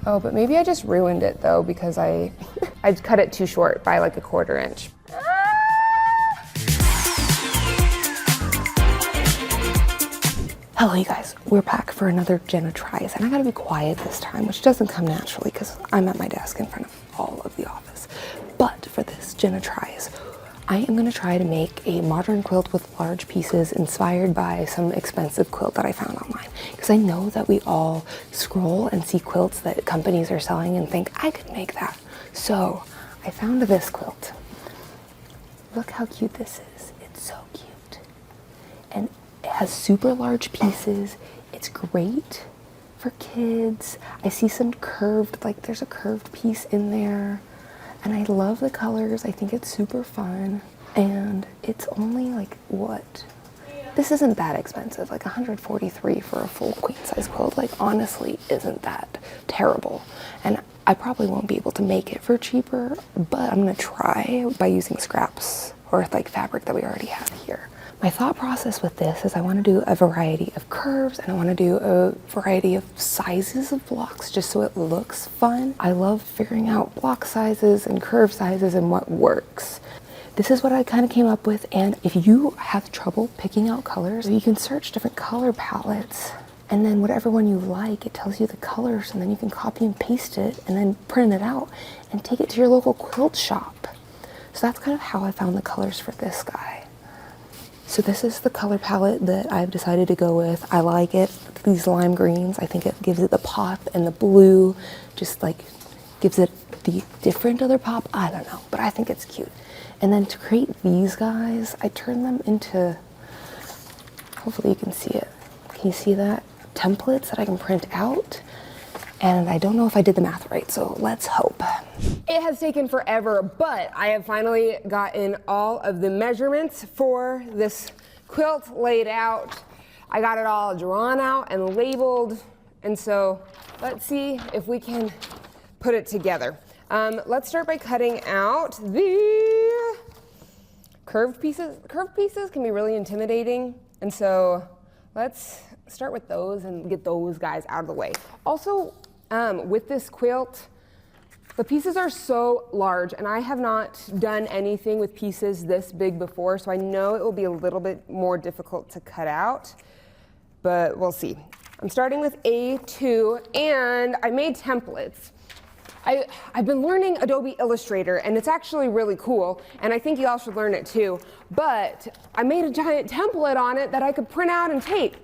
Oh, but maybe I just ruined it though because I cut it too short by like a 1/4 inch. Hello you guys, we're back for another Jenna Tries, and I gotta be quiet this time, which doesn't come naturally because I'm at my desk in front of all of the office. But for this Jenna Tries, I am gonna try to make a modern quilt with large pieces inspired by some expensive quilt that I found online. Because I know that we all scroll and see quilts that companies are selling and think, I could make that. So I found this quilt. Look how cute this is. It's so cute. And it has super large pieces. It's great for kids. I see some curved, like there's a curved piece in there. And I love the colors. I think it's super fun. And it's only like, what? This isn't that expensive, like $143 for a full queen size quilt. Like honestly, isn't that terrible. And I probably won't be able to make it for cheaper, but I'm gonna try by using scraps or like fabric that we already have here. My thought process with this is I want to do a variety of curves and I want to do a variety of sizes of blocks just so it looks fun. I love figuring out block sizes and curve sizes and what works. This is what I kind of came up with, and if you have trouble picking out colors, you can search different color palettes and then whatever one you like, it tells you the colors, and then you can copy and paste it and then print it out and take it to your local quilt shop. So that's kind of how I found the colors for this guy. So this is the color palette that I've decided to go with. I like it, these lime greens. I think it gives it the pop, and the blue just like gives it the different other pop. I don't know, but I think it's cute. And then to create these guys, I turned them into, hopefully you can see it. Can you see that? Templates that I can print out. And I don't know if I did the math right, so let's hope. It has taken forever, but I have finally gotten all of the measurements for this quilt laid out. I got it all drawn out and labeled, and so let's see if we can put it together. Let's start by cutting out the curved pieces. Curved pieces can be really intimidating, and so let's start with those and get those guys out of the way. Also, with this quilt, the pieces are so large, and I have not done anything with pieces this big before, so I know it will be a little bit more difficult to cut out, but we'll see. I'm starting with A2, and I made templates. I've been learning Adobe Illustrator, and it's actually really cool, and I think you all should learn it too, but I made a giant template on it that I could print out and tape.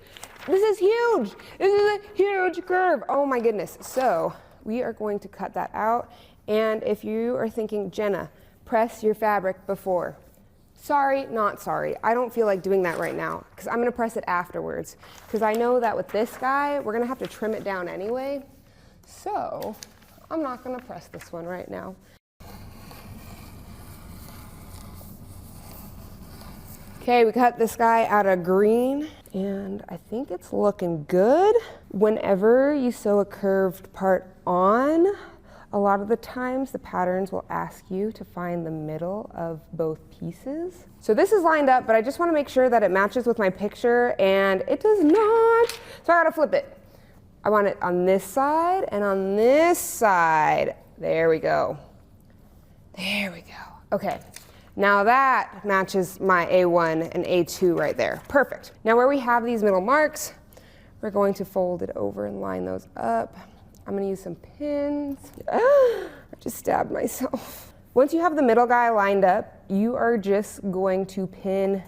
This is huge. This is a huge curve. Oh my goodness. So we are going to cut that out. And if you are thinking, Jenna, press your fabric before. Sorry, not sorry. I don't feel like doing that right now because I'm going to press it afterwards. Because I know that with this guy, we're going to have to trim it down anyway. So I'm not going to press this one right now. Okay, we cut this guy out of green, and I think it's looking good. Whenever you sew a curved part on, a lot of the times the patterns will ask you to find the middle of both pieces. So this is lined up, but I just want to make sure that it matches with my picture, and it does not. So I gotta flip it. I want it on this side and on this side. There we go. There we go. Okay. Now that matches my A1 and A2 right there. Perfect. Now where we have these middle marks, we're going to fold it over and line those up. I'm going to use some pins. I just stabbed myself. Once you have the middle guy lined up, you are just going to pin.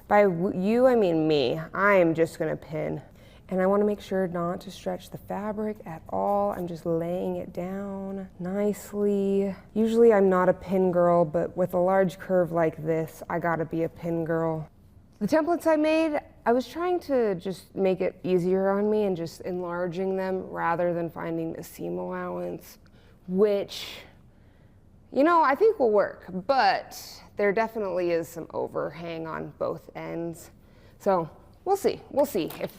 By you, I mean me. I am just going to pin. And I want to make sure not to stretch the fabric at all. I'm just laying it down nicely. Usually I'm not a pin girl, but with a large curve like this, I gotta be a pin girl. The templates I made, I was trying to just make it easier on me and just enlarging them rather than finding a seam allowance, which, you know, I think will work, but there definitely is some overhang on both ends. So we'll see if,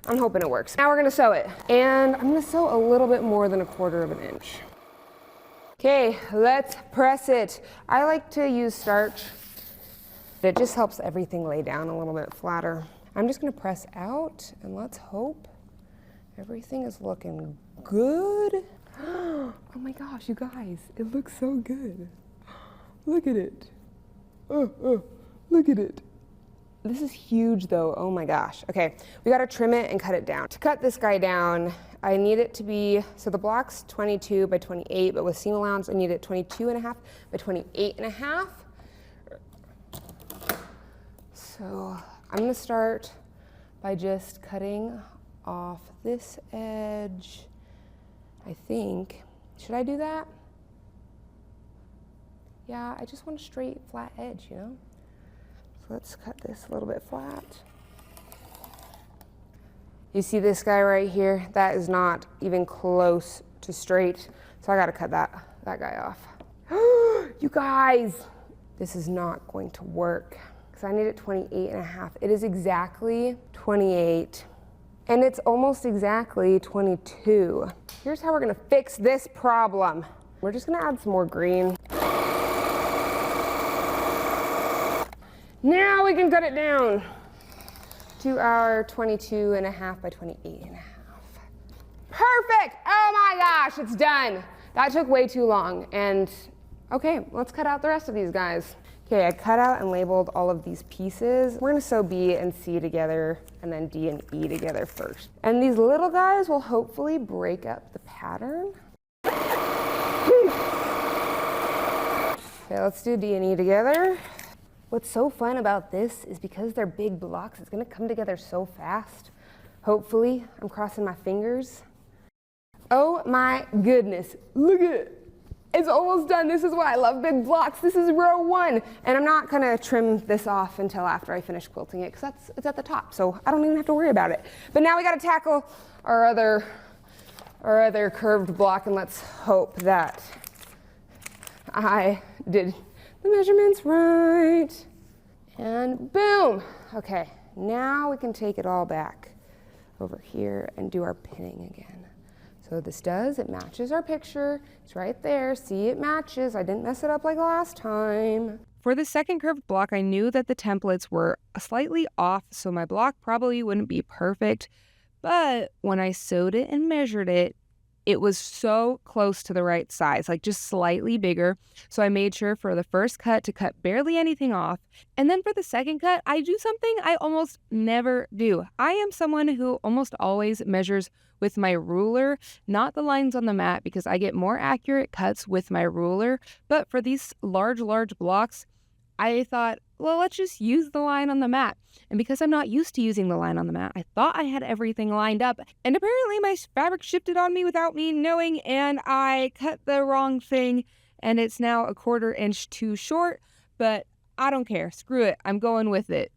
I'm hoping it works. Now we're gonna sew it. And I'm gonna sew a little bit more than 1/4 inch. Okay, let's press it. I like to use starch. It just helps everything lay down a little bit flatter. I'm just gonna press out and let's hope everything is looking good. Oh my gosh, you guys, it looks so good. Look at it. Look at it. This is huge though, oh my gosh. Okay, we gotta trim it and cut it down. To cut this guy down, I need it to be, so the block's 22 by 28, but with seam allowance, I need it 22.5 by 28.5. So I'm gonna start by just cutting off this edge, I think. Should I do that? Yeah, I just want a straight, flat edge, you know? So let's cut this a little bit flat. You see this guy right here? That is not even close to straight. So I gotta cut that guy off. You guys, this is not going to work because I need it 28.5. It is exactly 28 and it's almost exactly 22. Here's how we're gonna fix this problem. We're just gonna add some more green. Now we can cut it down to our 22.5 by 28.5. Perfect! Oh my gosh, it's done. That took way too long. And okay, let's cut out the rest of these guys. Okay, I cut out and labeled all of these pieces. We're gonna sew B and C together and then D and E together first. And these little guys will hopefully break up the pattern. Okay, let's do D and E together. What's so fun about this is because they're big blocks, it's gonna come together so fast. Hopefully, I'm crossing my fingers. Oh my goodness, look at it. It's almost done. This is why I love big blocks. This is row 1. And I'm not gonna trim this off until after I finish quilting it because it's at the top, so I don't even have to worry about it. But now we gotta tackle our other curved block, and let's hope that I did the measurements right. And boom. Okay, now we can take it all back over here and do our pinning again. So it matches our picture. It's right there. See, it matches. I didn't mess it up like last time. For the second curved block, I knew that the templates were slightly off, so my block probably wouldn't be perfect. But when I sewed it and measured it, it was so close to the right size, like just slightly bigger. So I made sure for the first cut to cut barely anything off. And then for the second cut, I do something I almost never do. I am someone who almost always measures with my ruler, not the lines on the mat, because I get more accurate cuts with my ruler. But for these large blocks, I thought, well, let's just use the line on the mat. And because I'm not used to using the line on the mat, I thought I had everything lined up. And apparently my fabric shifted on me without me knowing, and I cut the wrong thing, and it's now a 1/4 inch too short, but I don't care. Screw it. I'm going with it.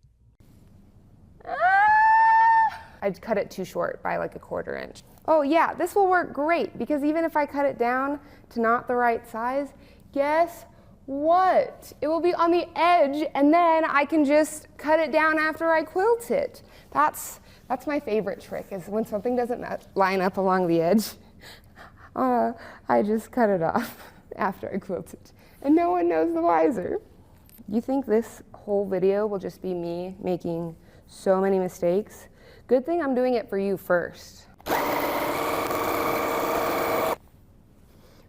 I cut it too short by like a 1/4 inch. Oh yeah, this will work great because even if I cut it down to not the right size, guess what? It will be on the edge, and then I can just cut it down after I quilt it. That's my favorite trick, is when something doesn't line up along the edge, I just cut it off after I quilt it, and no one knows the wiser. You think this whole video will just be me making so many mistakes? Good thing I'm doing it for you first.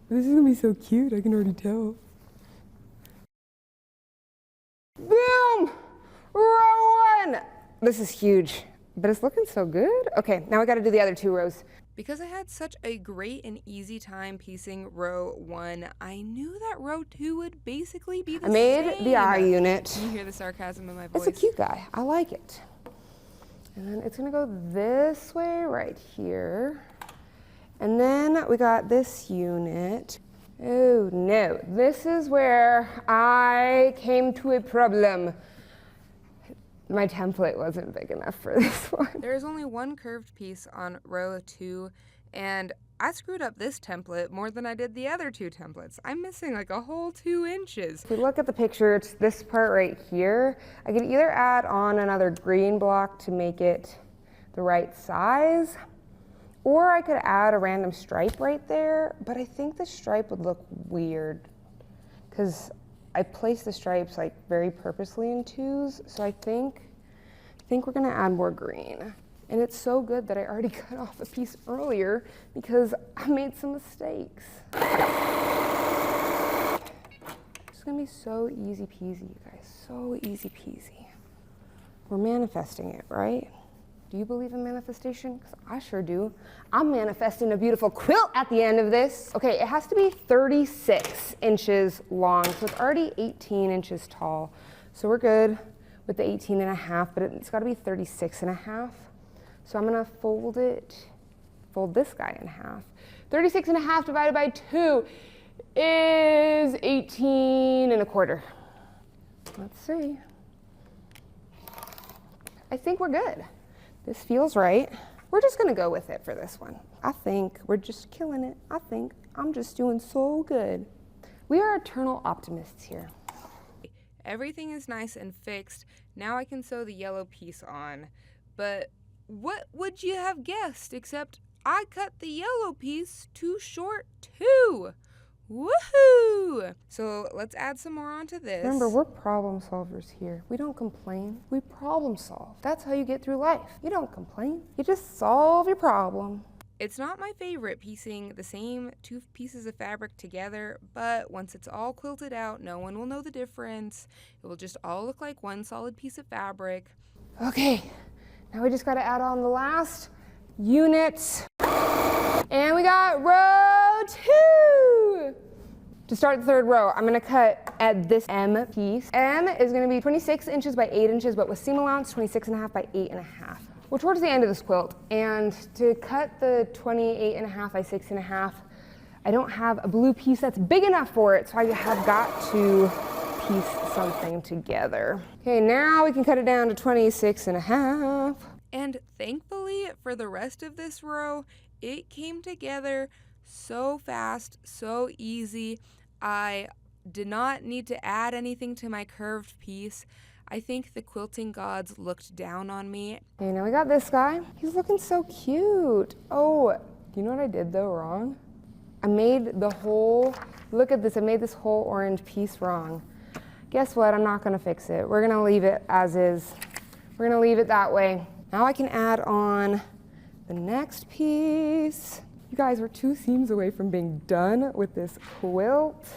This is gonna be so cute, I can already tell. Boom! Row 1! This is huge, but it's looking so good. Okay, now we gotta do the other 2 rows. Because I had such a great and easy time piecing row 1, I knew that row 2 would basically be the same. I made the eye unit. Can you hear the sarcasm in my voice? It's a cute guy, I like it. And then it's gonna go this way right here. And then we got this unit. Oh no, this is where I came to a problem. My template wasn't big enough for this one. There's only one curved piece on row 2, and I screwed up this template more than I did the other 2 templates. I'm missing like a whole 2 inches. If you look at the picture, it's this part right here. I could either add on another green block to make it the right size, or I could add a random stripe right there, but I think the stripe would look weird because I placed the stripes like very purposely in 2s, so I think we're gonna add more green. And it's so good that I already cut off a piece earlier because I made some mistakes. It's gonna be so easy peasy, you guys, so easy peasy. We're manifesting it, right? Do you believe in manifestation? Because I sure do. I'm manifesting a beautiful quilt at the end of this. Okay, it has to be 36 inches long, so it's already 18 inches tall. So we're good with the 18 and a half, but it's gotta be 36 and a half. So I'm gonna fold this guy in half. 36 and a half divided by 2 is 18 and a quarter. Let's see. I think we're good. This feels right. We're just gonna go with it for this one. I think we're just killing it. I think I'm just doing so good. We are eternal optimists here. Everything is nice and fixed. Now I can sew the yellow piece on. But what would you have guessed, except I cut the yellow piece too short too. Woohoo! So let's add some more onto this. Remember, we're problem solvers here. We don't complain, we problem solve. That's how you get through life. You don't complain, you just solve your problem. It's not my favorite piecing the same two pieces of fabric together, but once it's all quilted out, no one will know the difference. It will just all look like one solid piece of fabric. Okay, now we just gotta add on the last unit. And we got row 2. To start the third row, I'm gonna cut at this M piece. M is gonna be 26 inches by 8 inches, but with seam allowance, 26 and a half by 8 and a half. We're towards the end of this quilt, and to cut the 28 and a half by 6 and a half, I don't have a blue piece that's big enough for it, so I have got to piece something together. Okay, now we can cut it down to 26 and a half. And thankfully, for the rest of this row, it came together so fast, so easy. I did not need to add anything to my curved piece. I think the quilting gods looked down on me. Okay, now we got this guy. He's looking so cute. Oh, you know what I did though wrong? I made the whole, look at this, I made this whole orange piece wrong. Guess what, I'm not gonna fix it. We're gonna leave it as is. We're gonna leave it that way. Now I can add on the next piece. You guys, we're 2 seams away from being done with this quilt.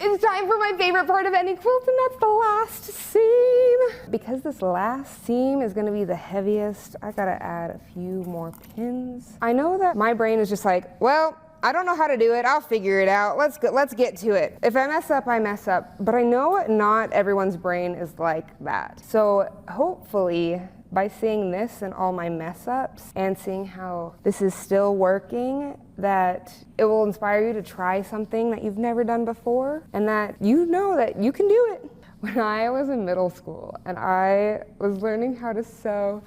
It's time for my favorite part of any quilt, and that's the last seam. Because this last seam is gonna be the heaviest, I gotta add a few more pins. I know that my brain is just like, well, I don't know how to do it, I'll figure it out, let's get to it. If I mess up, I mess up. But I know not everyone's brain is like that. So hopefully, by seeing this and all my mess ups and seeing how this is still working, that it will inspire you to try something that you've never done before, and that you know that you can do it. When I was in middle school and I was learning how to sew,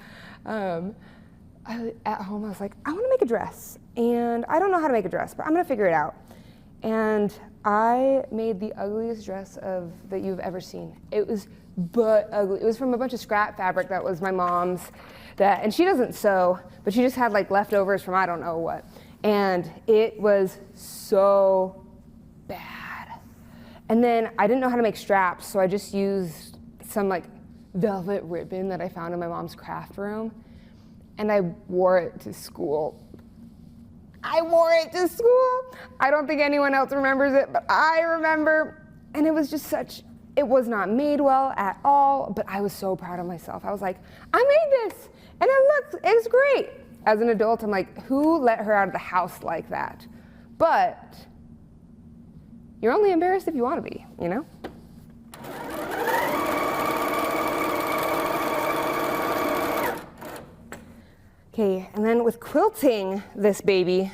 at home I was like, I want to make a dress, and I don't know how to make a dress, but I'm gonna figure it out. And I made the ugliest dress that you've ever seen. It was but ugly. It was from a bunch of scrap fabric that was my mom's, and she doesn't sew, but she just had like leftovers from I don't know what. And it was so bad. And then I didn't know how to make straps, so I just used some like velvet ribbon that I found in my mom's craft room, and I wore it to school. I wore it to school. I don't think anyone else remembers it, but I remember. And it was just it was not made well at all, but I was so proud of myself. I was like, I made this, and it's great. As an adult, I'm like, who let her out of the house like that? But you're only embarrassed if you want to be, you know? Okay, and then with quilting this baby,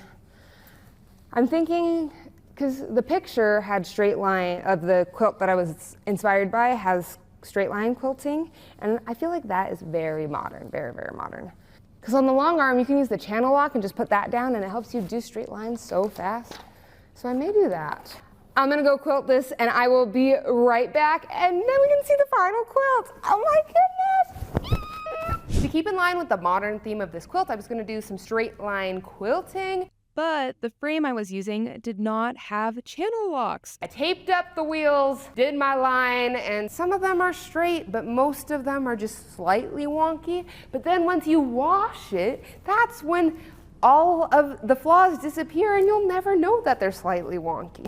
I'm thinking, because the picture had straight line of the quilt that I was inspired by has straight line quilting, and I feel like that is very modern, very, very modern. Because on the long arm, you can use the channel lock and just put that down, and it helps you do straight lines so fast. So I may do that. I'm gonna go quilt this, and I will be right back, and then we can see the final quilt. Oh my goodness! To keep in line with the modern theme of this quilt, I was gonna do some straight line quilting. but the frame I was using did not have channel locks. I taped up the wheels, did my line, and some of them are straight, but most of them are just slightly wonky. But then once you wash it, that's when all of the flaws disappear and you'll never know that they're slightly wonky.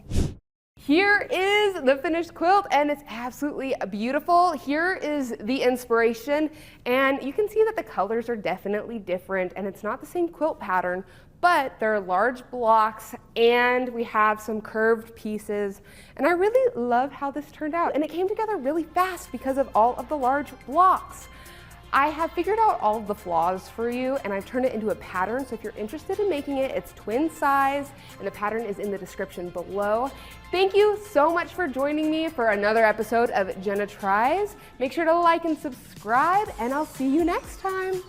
Here is the finished quilt, and it's absolutely beautiful. Here is the inspiration, and you can see that the colors are definitely different, and it's not the same quilt pattern, but there are large blocks, and we have some curved pieces, and I really love how this turned out, and it came together really fast because of all of the large blocks. I have figured out all of the flaws for you, and I've turned it into a pattern, so if you're interested in making it, it's twin size, and the pattern is in the description below. Thank you so much for joining me for another episode of Jenna Tries. Make sure to like and subscribe, and I'll see you next time.